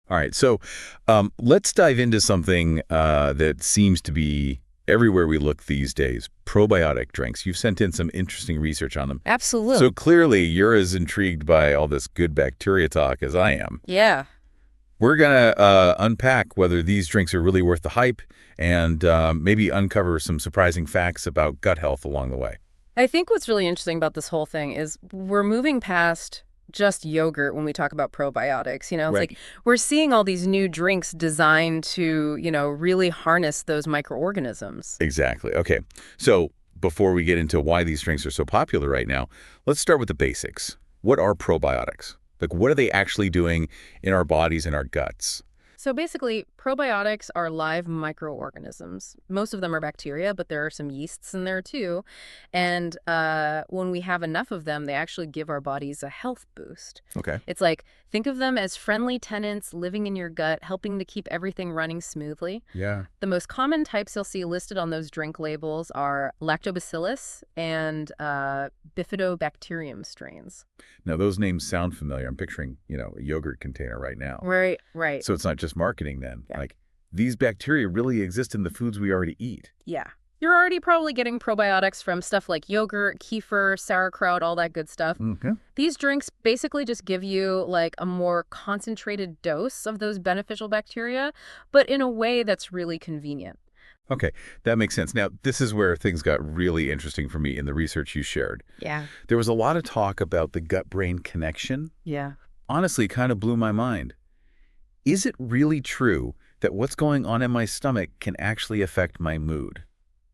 All right. So let's dive into something that seems to be everywhere we look these days, probiotic drinks. You've sent in some interesting research on them. Absolutely. So clearly you're as intrigued by all this good bacteria talk as I am. Yeah. We're going to unpack whether these drinks are really worth the hype and maybe uncover some surprising facts about gut health along the way. I think what's really interesting about this whole thing is we're moving past just yogurt when we talk about probiotics. It's Right. like we're seeing all these new drinks designed to, really harness those microorganisms. Exactly. Okay. So before we get into why these drinks are so popular right now, let's start with the basics. What are probiotics? Like, what are they actually doing in our bodies and our guts? So basically, probiotics are live microorganisms. Most of them are bacteria, but there are some yeasts in there too. And when we have enough of them, they actually give our bodies a health boost. Okay. It's like, think of them as friendly tenants living in your gut, helping to keep everything running smoothly. Yeah. The most common types you'll see listed on those drink labels are lactobacillus and bifidobacterium strains. Now, those names sound familiar. I'm picturing, a yogurt container right now. Right, right. So it's not just marketing then. Yeah. Like, these bacteria really exist in the foods we already eat. Yeah. You're already probably getting probiotics from stuff like yogurt, kefir, sauerkraut, all that good stuff. Okay. These drinks basically just give you like a more concentrated dose of those beneficial bacteria, but in a way that's really convenient. Okay, that makes sense. Now, this is where things got really interesting for me in the research you shared. Yeah. There was a lot of talk about the gut-brain connection. Yeah. Honestly, kind of blew my mind. Is it really true that what's going on in my stomach can actually affect my mood?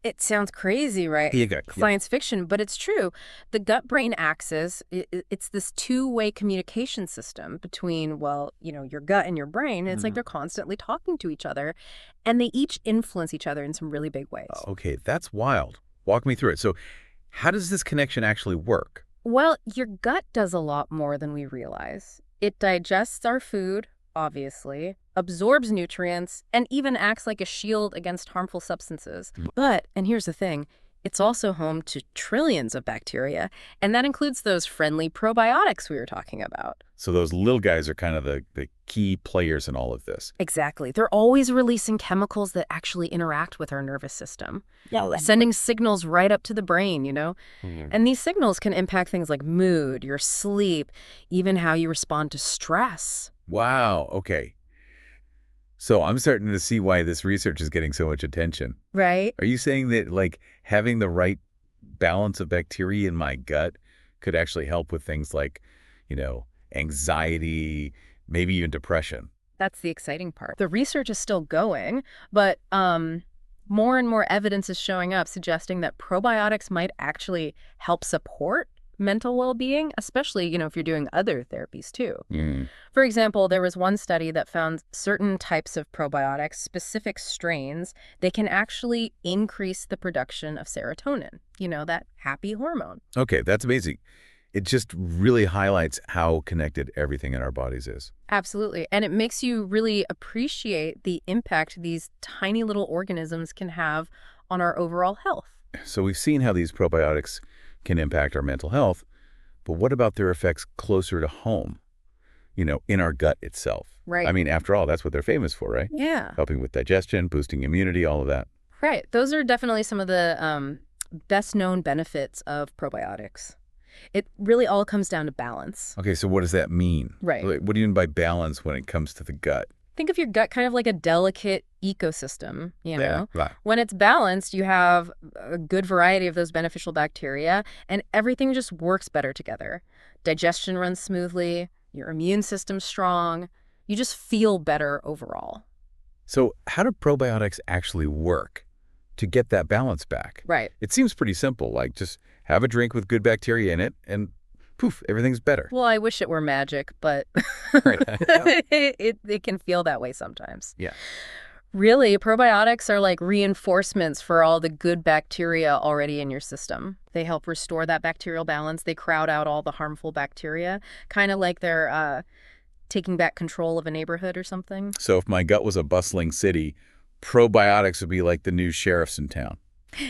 It sounds crazy, right? Yeah. Science fiction, but it's true. The gut-brain axis, it's this two-way communication system between, your gut and your brain. And it's like they're constantly talking to each other, and they each influence each other in some really big ways. Okay, that's wild. Walk me through it. So how does this connection actually work? Well, your gut does a lot more than we realize. It digests our food, obviously, absorbs nutrients, and even acts like a shield against harmful substances. But, and here's the thing, it's also home to trillions of bacteria, and that includes those friendly probiotics we were talking about. So those little guys are kind of the key players in all of this. Exactly. They're always releasing chemicals that actually interact with our nervous system, sending signals right up to the brain, And these signals can impact things like mood, your sleep, even how you respond to stress. Wow, okay. So I'm starting to see why this research is getting so much attention. Right? Are you saying that, like, having the right balance of bacteria in my gut could actually help with things like, anxiety, maybe even depression? That's the exciting part. The research is still going, but more and more evidence is showing up suggesting that probiotics might actually help support mental well-being, especially, if you're doing other therapies too. For example, there was one study that found certain types of probiotics, specific strains, they can actually increase the production of serotonin, that happy hormone. Okay, that's amazing. It just really highlights how connected everything in our bodies is. Absolutely. And it makes you really appreciate the impact these tiny little organisms can have on our overall health. So we've seen how these probiotics can impact our mental health, but what about their effects closer to home, in our gut itself? Right. I mean, after all, that's what they're famous for, right? Yeah. Helping with digestion, boosting immunity, all of that. Right. Those are definitely some of the best-known benefits of probiotics. It really all comes down to balance. Okay, so what does that mean? Right. What do you mean by balance when it comes to the gut? Think of your gut kind of like a delicate ecosystem, Yeah, right. When it's balanced, you have a good variety of those beneficial bacteria, and everything just works better together. Digestion runs smoothly, your immune system's strong, you just feel better overall. So how do probiotics actually work to get that balance back? Right. It seems pretty simple, like just have a drink with good bacteria in it and poof, everything's better. Well, I wish it were magic, but Right. it can feel that way sometimes. Yeah. Really, probiotics are like reinforcements for all the good bacteria already in your system. They help restore that bacterial balance. They crowd out all the harmful bacteria, kind of like they're taking back control of a neighborhood or something. So if my gut was a bustling city, probiotics would be like the new sheriffs in town.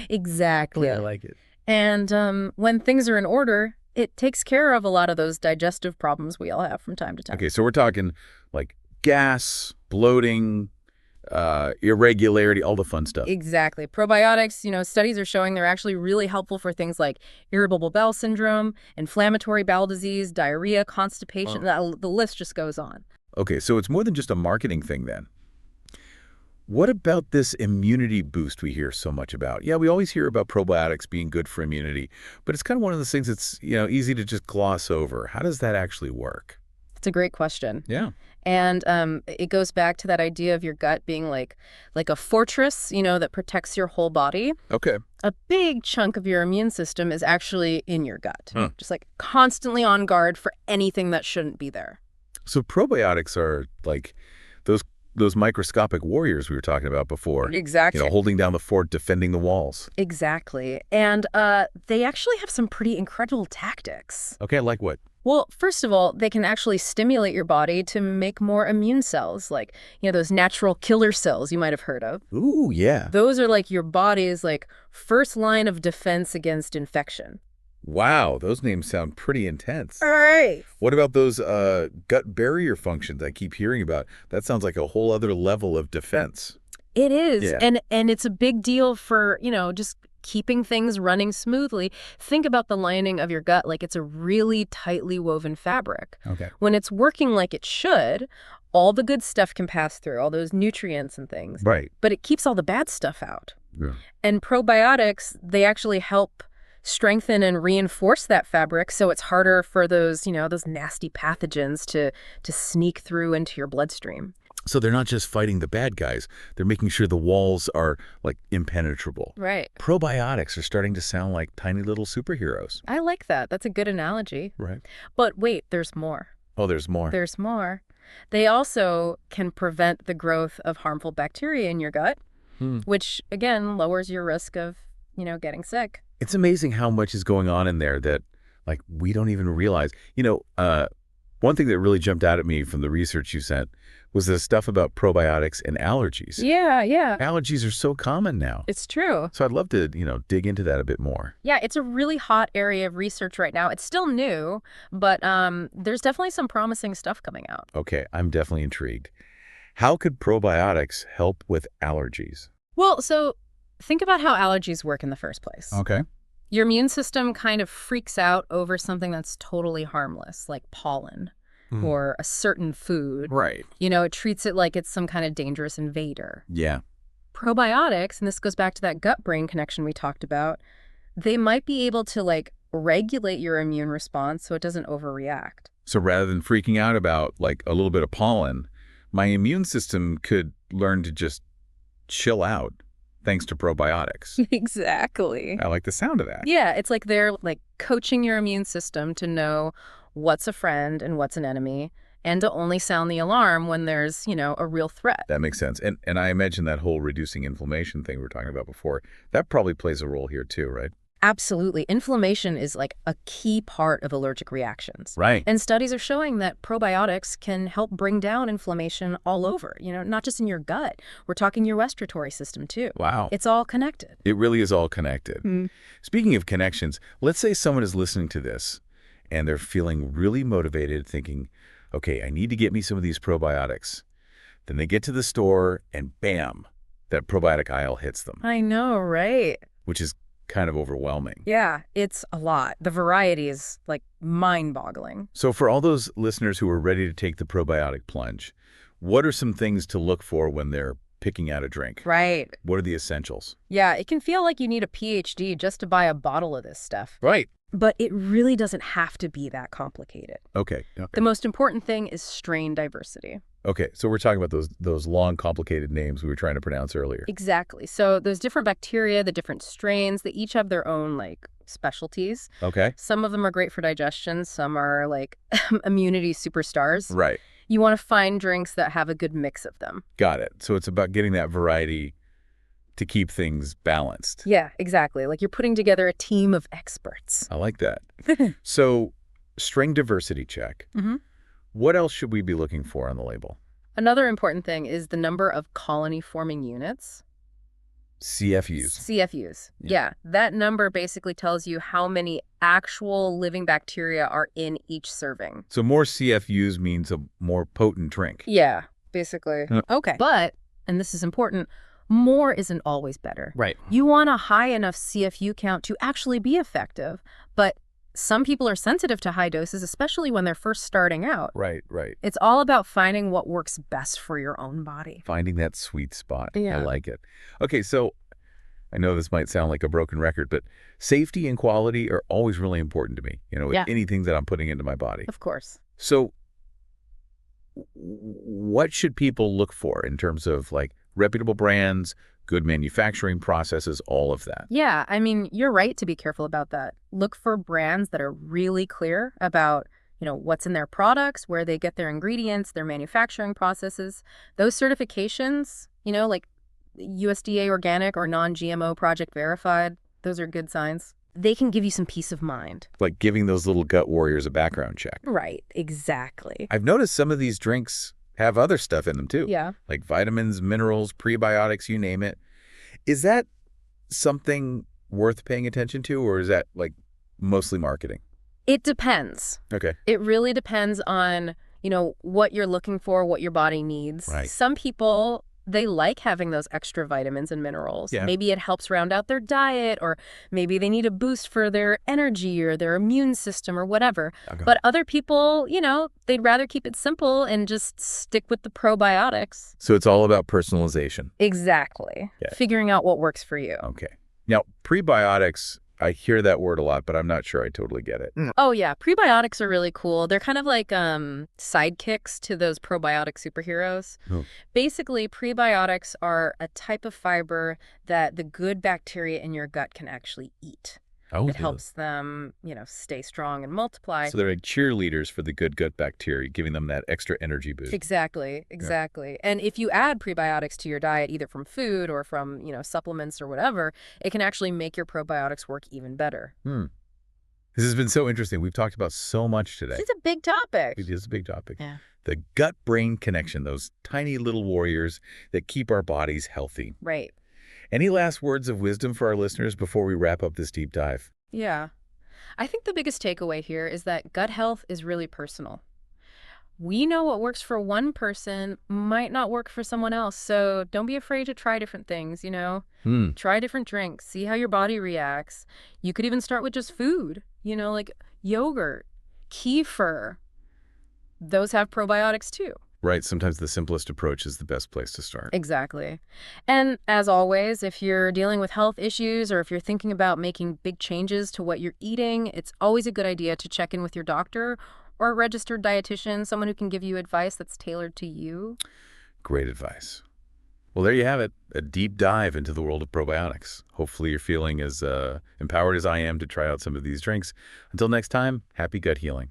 Exactly. Yeah, I like it. And when things are in order, it takes care of a lot of those digestive problems we all have from time to time. Okay, so we're talking like gas, bloating, irregularity, all the fun stuff. Exactly. Probiotics, studies are showing they're actually really helpful for things like irritable bowel syndrome, inflammatory bowel disease, diarrhea, constipation. The list just goes on. Okay, so it's more than just a marketing thing then. What about this immunity boost we hear so much about? Yeah, we always hear about probiotics being good for immunity, but it's kind of one of those things that's, easy to just gloss over. How does that actually work? It's a great question. Yeah. And it goes back to that idea of your gut being like a fortress, that protects your whole body. Okay. A big chunk of your immune system is actually in your gut, just like constantly on guard for anything that shouldn't be there. So probiotics are like those microscopic warriors we were talking about before. Exactly. Holding down the fort, defending the walls. Exactly. And they actually have some pretty incredible tactics. Okay, like what? Well, first of all, they can actually stimulate your body to make more immune cells, like, those natural killer cells you might have heard of. Ooh, yeah. Those are like your body's first line of defense against infection. Wow, those names sound pretty intense. All right. What about those gut barrier functions I keep hearing about? That sounds like a whole other level of defense. It is. Yeah. And it's a big deal for, just keeping things running smoothly. Think about the lining of your gut like it's a really tightly woven fabric. Okay. When it's working like it should, all the good stuff can pass through, all those nutrients and things. Right. But it keeps all the bad stuff out. Yeah. And probiotics, they actually help strengthen and reinforce that fabric so it's harder for those, those nasty pathogens to sneak through into your bloodstream. So they're not just fighting the bad guys. They're making sure the walls are, impenetrable. Right. Probiotics are starting to sound like tiny little superheroes. I like that. That's a good analogy. Right. But wait, there's more. Oh, there's more. There's more. They also can prevent the growth of harmful bacteria in your gut, which, again, lowers your risk of, getting sick. It's amazing how much is going on in there that, we don't even realize. One thing that really jumped out at me from the research you sent was the stuff about probiotics and allergies. Yeah. Allergies are so common now. It's true. So I'd love to, dig into that a bit more. Yeah, it's a really hot area of research right now. It's still new, but there's definitely some promising stuff coming out. Okay, I'm definitely intrigued. How could probiotics help with allergies? Well, so think about how allergies work in the first place. Okay. Your immune system kind of freaks out over something that's totally harmless, like pollen or a certain food. Right. It treats it like it's some kind of dangerous invader. Yeah. Probiotics, and this goes back to that gut-brain connection we talked about, they might be able to, regulate your immune response so it doesn't overreact. So rather than freaking out about, a little bit of pollen, my immune system could learn to just chill out. Thanks to probiotics. Exactly. I like the sound of that. Yeah, it's like they're coaching your immune system to know what's a friend and what's an enemy, and to only sound the alarm when there's, a real threat. That makes sense. And I imagine that whole reducing inflammation thing we were talking about before, that probably plays a role here too, right? Absolutely. Inflammation is a key part of allergic reactions. Right. And studies are showing that probiotics can help bring down inflammation all over, not just in your gut. We're talking your respiratory system too. Wow. It's all connected. It really is all connected. Speaking of connections, let's say someone is listening to this and they're feeling really motivated, thinking, okay, I need to get me some of these probiotics. Then they get to the store and bam, that probiotic aisle hits them. I know, right? Which is kind of overwhelming. Yeah, it's a lot. The variety is mind-boggling. So for all those listeners who are ready to take the probiotic plunge, what are some things to look for when they're picking out a drink? Right. What are the essentials? Yeah, it can feel like you need a PhD just to buy a bottle of this stuff. Right. But it really doesn't have to be that complicated. Okay. The most important thing is strain diversity. Okay, so we're talking about those long, complicated names we were trying to pronounce earlier. Exactly. So those different bacteria, the different strains, they each have their own, specialties. Okay. Some of them are great for digestion. Some are, immunity superstars. Right. You want to find drinks that have a good mix of them. Got it. So it's about getting that variety to keep things balanced. Yeah, exactly. You're putting together a team of experts. I like that. So, strain diversity check. What else should we be looking for on the label? Another important thing is the number of colony-forming units. CFUs. CFUs. Yeah. That number basically tells you how many actual living bacteria are in each serving. So more CFUs means a more potent drink. Yeah. basically. Uh. Okay. But, and this is important, more isn't always better. Right. You want a high enough CFU count to actually be effective, but some people are sensitive to high doses, especially when they're first starting out. Right, right. It's all about finding what works best for your own body. Finding that sweet spot. Yeah. I like it. Okay, so I know this might sound like a broken record, but safety and quality are always really important to me, with anything that I'm putting into my body. Of course. So what should people look for in terms of like reputable brands, good manufacturing processes, all of that? Yeah, I mean, you're right to be careful about that. Look for brands that are really clear about, what's in their products, where they get their ingredients, their manufacturing processes. Those certifications, like USDA organic or non-GMO project verified, those are good signs. They can give you some peace of mind. Like giving those little gut warriors a background check. Right, exactly. I've noticed some of these drinks have other stuff in them too. Yeah. Like vitamins, minerals, prebiotics, you name it. Is that something worth paying attention to, or is that like mostly marketing? It depends. Okay. It really depends on, what you're looking for, what your body needs. Right. Some people, they like having those extra vitamins and minerals. Yeah. Maybe it helps round out their diet, or maybe they need a boost for their energy or their immune system or whatever. Okay. But other people, they'd rather keep it simple and just stick with the probiotics. So it's all about personalization. Exactly. Yeah. Figuring out what works for you. Okay. Now, prebiotics, I hear that word a lot, but I'm not sure I totally get it. Oh, yeah. Prebiotics are really cool. They're kind of like sidekicks to those probiotic superheroes. Oh. Basically, prebiotics are a type of fiber that the good bacteria in your gut can actually eat. Oh, It helps them, stay strong and multiply. So they're like cheerleaders for the good gut bacteria, giving them that extra energy boost. Exactly. And if you add prebiotics to your diet, either from food or from, supplements or whatever, it can actually make your probiotics work even better. This has been so interesting. We've talked about so much today. It's a big topic. It is a big topic. Yeah. The gut-brain connection, those tiny little warriors that keep our bodies healthy. Right. Any last words of wisdom for our listeners before we wrap up this deep dive? Yeah. I think the biggest takeaway here is that gut health is really personal. We know what works for one person might not work for someone else, so don't be afraid to try different things, Try different drinks, see how your body reacts. You could even start with just food, like yogurt, kefir. Those have probiotics too. Right. Sometimes the simplest approach is the best place to start. Exactly. And as always, if you're dealing with health issues or if you're thinking about making big changes to what you're eating, it's always a good idea to check in with your doctor or a registered dietitian, someone who can give you advice that's tailored to you. Great advice. Well, there you have it, a deep dive into the world of probiotics. Hopefully you're feeling as empowered as I am to try out some of these drinks. Until next time, happy gut healing.